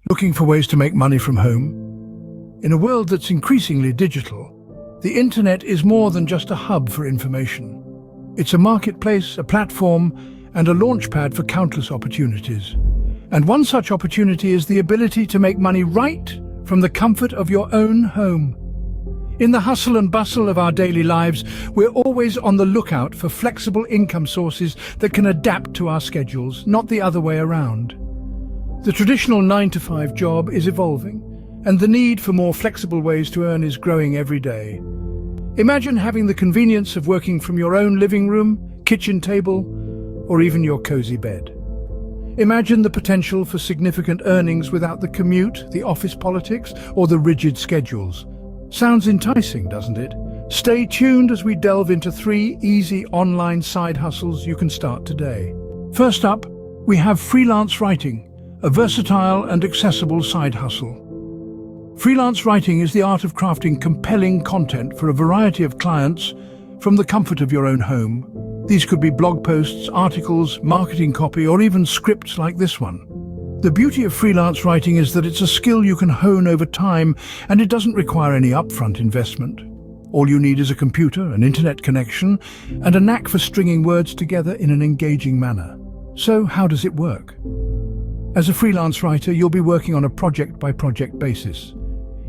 Looking for ways to make money from home? In a world that's increasingly digital, the internet is more than just a hub for information. It's a marketplace, a platform, and a launchpad for countless opportunities. And one such opportunity is the ability to make money right from the comfort of your own home. In the hustle and bustle of our daily lives, we're always on the lookout for flexible income sources that can adapt to our schedules, not the other way around. The traditional 9-to-5 job is evolving, and the need for more flexible ways to earn is growing every day. Imagine having the convenience of working from your own living room, kitchen table, or even your cozy bed. Imagine the potential for significant earnings without the commute, the office politics, or the rigid schedules. Sounds enticing, doesn't it? Stay tuned as we delve into 3 easy online side hustles you can start today. First up, we have freelance writing, a versatile and accessible side hustle. Freelance writing is the art of crafting compelling content for a variety of clients from the comfort of your own home. These could be blog posts, articles, marketing copy, or even scripts like this one. The beauty of freelance writing is that it's a skill you can hone over time, and it doesn't require any upfront investment. All you need is a computer, an internet connection, and a knack for stringing words together in an engaging manner. So how does it work? As a freelance writer, you'll be working on a project-by-project basis.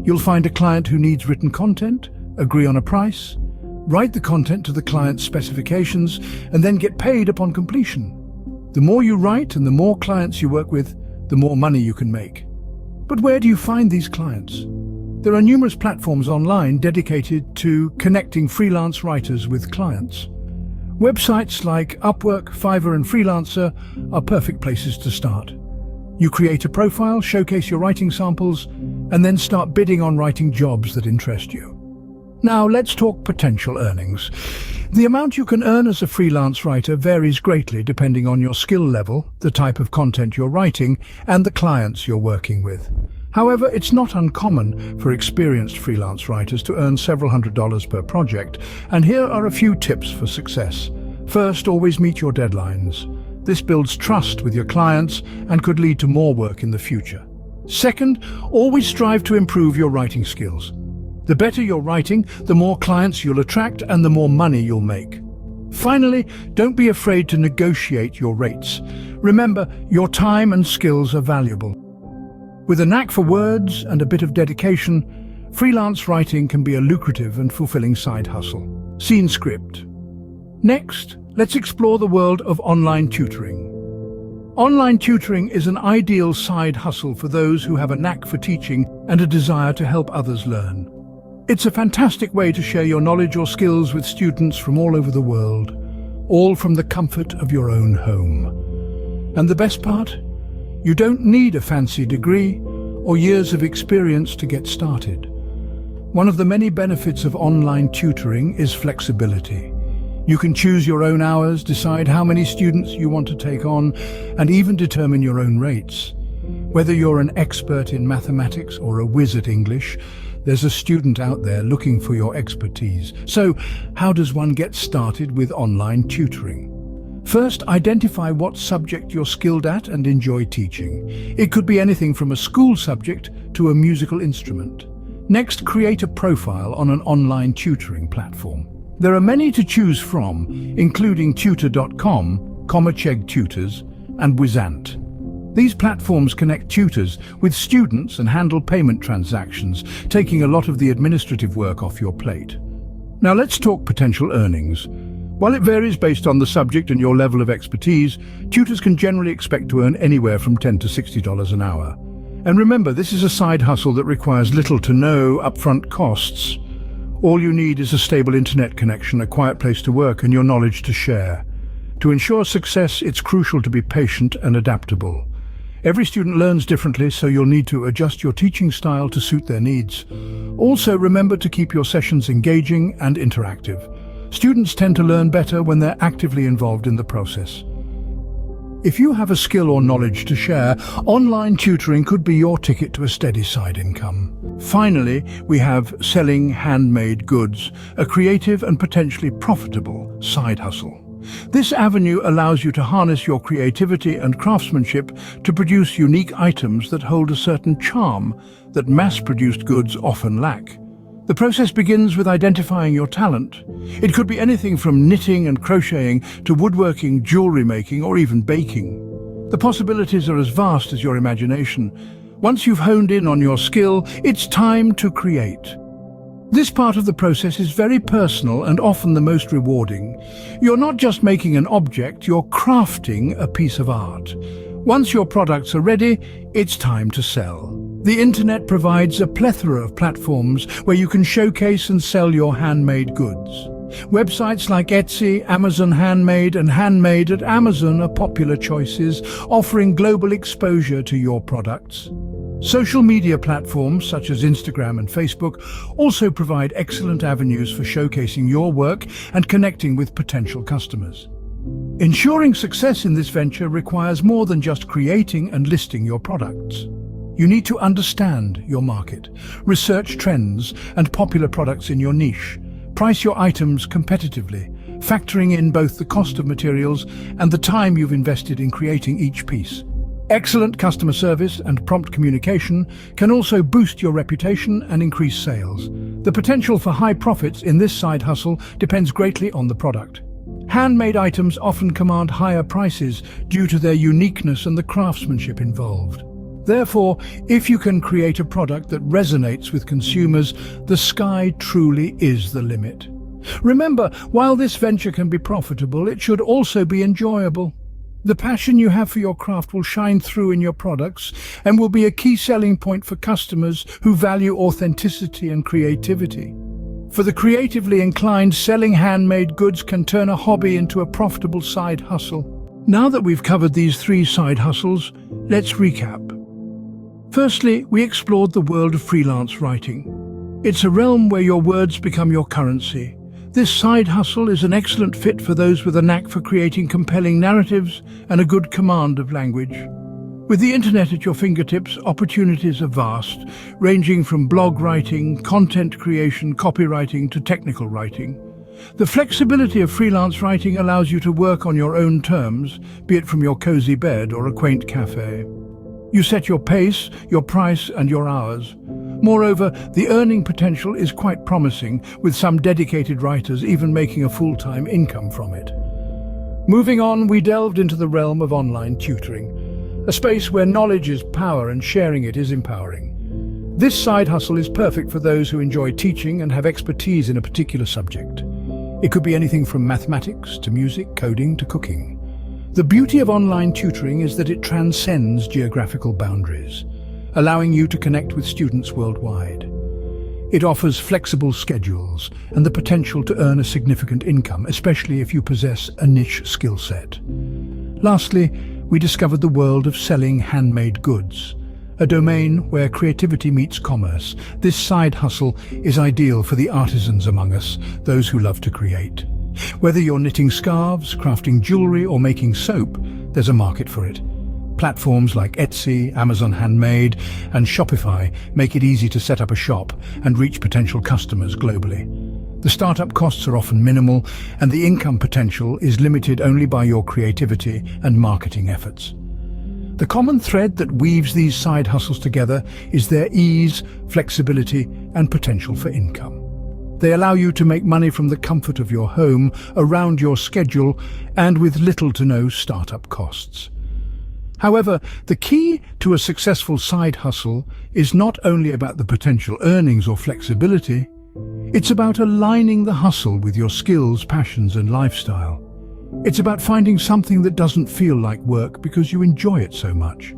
You'll find a client who needs written content, agree on a price, write the content to the client's specifications, and then get paid upon completion. The more you write and the more clients you work with, the more money you can make. But where do you find these clients? There are numerous platforms online dedicated to connecting freelance writers with clients. Websites like Upwork, Fiverr, and Freelancer are perfect places to start. You create a profile, showcase your writing samples, and then start bidding on writing jobs that interest you. Now let's talk potential earnings. The amount you can earn as a freelance writer varies greatly depending on your skill level, the type of content you're writing, and the clients you're working with. However, it's not uncommon for experienced freelance writers to earn several $100s per project, and here are a few tips for success. First, always meet your deadlines. This builds trust with your clients and could lead to more work in the future. Second, always strive to improve your writing skills. The better you're writing, the more clients you'll attract and the more money you'll make. Finally, don't be afraid to negotiate your rates. Remember, your time and skills are valuable. With a knack for words and a bit of dedication, freelance writing can be a lucrative and fulfilling side hustle. Scene script. Next, let's explore the world of online tutoring. Online tutoring is an ideal side hustle for those who have a knack for teaching and a desire to help others learn. It's a fantastic way to share your knowledge or skills with students from all over the world, all from the comfort of your own home. And the best part? You don't need a fancy degree or years of experience to get started. One of the many benefits of online tutoring is flexibility. You can choose your own hours, decide how many students you want to take on, and even determine your own rates. Whether you're an expert in mathematics or a whiz at English, there's a student out there looking for your expertise. So, how does one get started with online tutoring? First, identify what subject you're skilled at and enjoy teaching. It could be anything from a school subject to a musical instrument. Next, create a profile on an online tutoring platform. There are many to choose from, including Tutor.com, Comacheg Tutors, and Wizant. These platforms connect tutors with students and handle payment transactions, taking a lot of the administrative work off your plate. Now let's talk potential earnings. While it varies based on the subject and your level of expertise, tutors can generally expect to earn anywhere from $10 to $60 an hour. And remember, this is a side hustle that requires little to no upfront costs. All you need is a stable internet connection, a quiet place to work, and your knowledge to share. To ensure success, it's crucial to be patient and adaptable. Every student learns differently, so you'll need to adjust your teaching style to suit their needs. Also, remember to keep your sessions engaging and interactive. Students tend to learn better when they're actively involved in the process. If you have a skill or knowledge to share, online tutoring could be your ticket to a steady side income. Finally, we have selling handmade goods, a creative and potentially profitable side hustle. This avenue allows you to harness your creativity and craftsmanship to produce unique items that hold a certain charm that mass-produced goods often lack. The process begins with identifying your talent. It could be anything from knitting and crocheting to woodworking, jewelry making, or even baking. The possibilities are as vast as your imagination. Once you've honed in on your skill, it's time to create. This part of the process is very personal and often the most rewarding. You're not just making an object, you're crafting a piece of art. Once your products are ready, it's time to sell. The internet provides a plethora of platforms where you can showcase and sell your handmade goods. Websites like Etsy, Amazon Handmade, and Handmade at Amazon are popular choices, offering global exposure to your products. Social media platforms such as Instagram and Facebook also provide excellent avenues for showcasing your work and connecting with potential customers. Ensuring success in this venture requires more than just creating and listing your products. You need to understand your market, research trends and popular products in your niche, price your items competitively, factoring in both the cost of materials and the time you've invested in creating each piece. Excellent customer service and prompt communication can also boost your reputation and increase sales. The potential for high profits in this side hustle depends greatly on the product. Handmade items often command higher prices due to their uniqueness and the craftsmanship involved. Therefore, if you can create a product that resonates with consumers, the sky truly is the limit. Remember, while this venture can be profitable, it should also be enjoyable. The passion you have for your craft will shine through in your products and will be a key selling point for customers who value authenticity and creativity. For the creatively inclined, selling handmade goods can turn a hobby into a profitable side hustle. Now that we've covered these 3 side hustles, let's recap. Firstly, we explored the world of freelance writing. It's a realm where your words become your currency. This side hustle is an excellent fit for those with a knack for creating compelling narratives and a good command of language. With the internet at your fingertips, opportunities are vast, ranging from blog writing, content creation, copywriting to technical writing. The flexibility of freelance writing allows you to work on your own terms, be it from your cozy bed or a quaint cafe. You set your pace, your price, and your hours. Moreover, the earning potential is quite promising, with some dedicated writers even making a full-time income from it. Moving on, we delved into the realm of online tutoring, a space where knowledge is power and sharing it is empowering. This side hustle is perfect for those who enjoy teaching and have expertise in a particular subject. It could be anything from mathematics to music, coding to cooking. The beauty of online tutoring is that it transcends geographical boundaries, allowing you to connect with students worldwide. It offers flexible schedules and the potential to earn a significant income, especially if you possess a niche skill set. Lastly, we discovered the world of selling handmade goods, a domain where creativity meets commerce. This side hustle is ideal for the artisans among us, those who love to create. Whether you're knitting scarves, crafting jewelry, or making soap, there's a market for it. Platforms like Etsy, Amazon Handmade, and Shopify make it easy to set up a shop and reach potential customers globally. The startup costs are often minimal, and the income potential is limited only by your creativity and marketing efforts. The common thread that weaves these side hustles together is their ease, flexibility, and potential for income. They allow you to make money from the comfort of your home, around your schedule, and with little to no startup costs. However, the key to a successful side hustle is not only about the potential earnings or flexibility, it's about aligning the hustle with your skills, passions, and lifestyle. It's about finding something that doesn't feel like work because you enjoy it so much.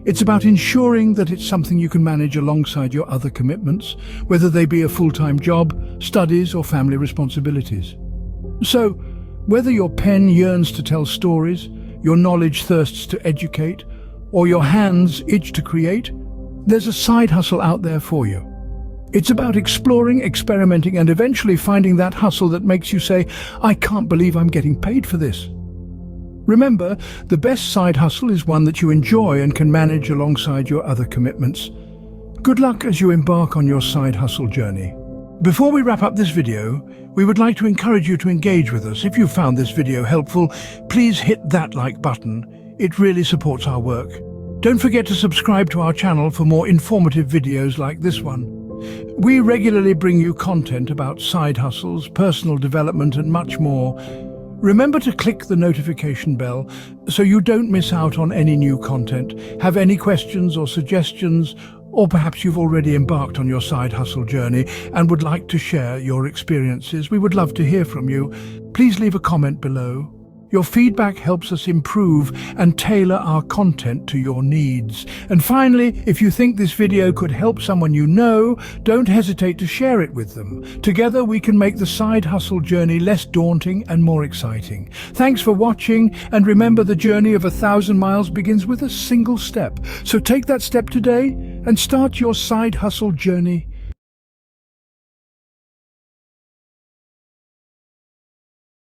It's about ensuring that it's something you can manage alongside your other commitments, whether they be a full-time job, studies, or family responsibilities. So, whether your pen yearns to tell stories, your knowledge thirsts to educate, or your hands itch to create, there's a side hustle out there for you. It's about exploring, experimenting, and eventually finding that hustle that makes you say, "I can't believe I'm getting paid for this." Remember, the best side hustle is one that you enjoy and can manage alongside your other commitments. Good luck as you embark on your side hustle journey. Before we wrap up this video, we would like to encourage you to engage with us. If you found this video helpful, please hit that like button. It really supports our work. Don't forget to subscribe to our channel for more informative videos like this one. We regularly bring you content about side hustles, personal development, and much more. Remember to click the notification bell so you don't miss out on any new content. Have any questions or suggestions, or perhaps you've already embarked on your side hustle journey and would like to share your experiences? We would love to hear from you. Please leave a comment below. Your feedback helps us improve and tailor our content to your needs. And finally, if you think this video could help someone you know, don't hesitate to share it with them. Together we can make the side hustle journey less daunting and more exciting. Thanks for watching, and remember, the journey of 1,000 miles begins with a single step. So take that step today and start your side hustle journey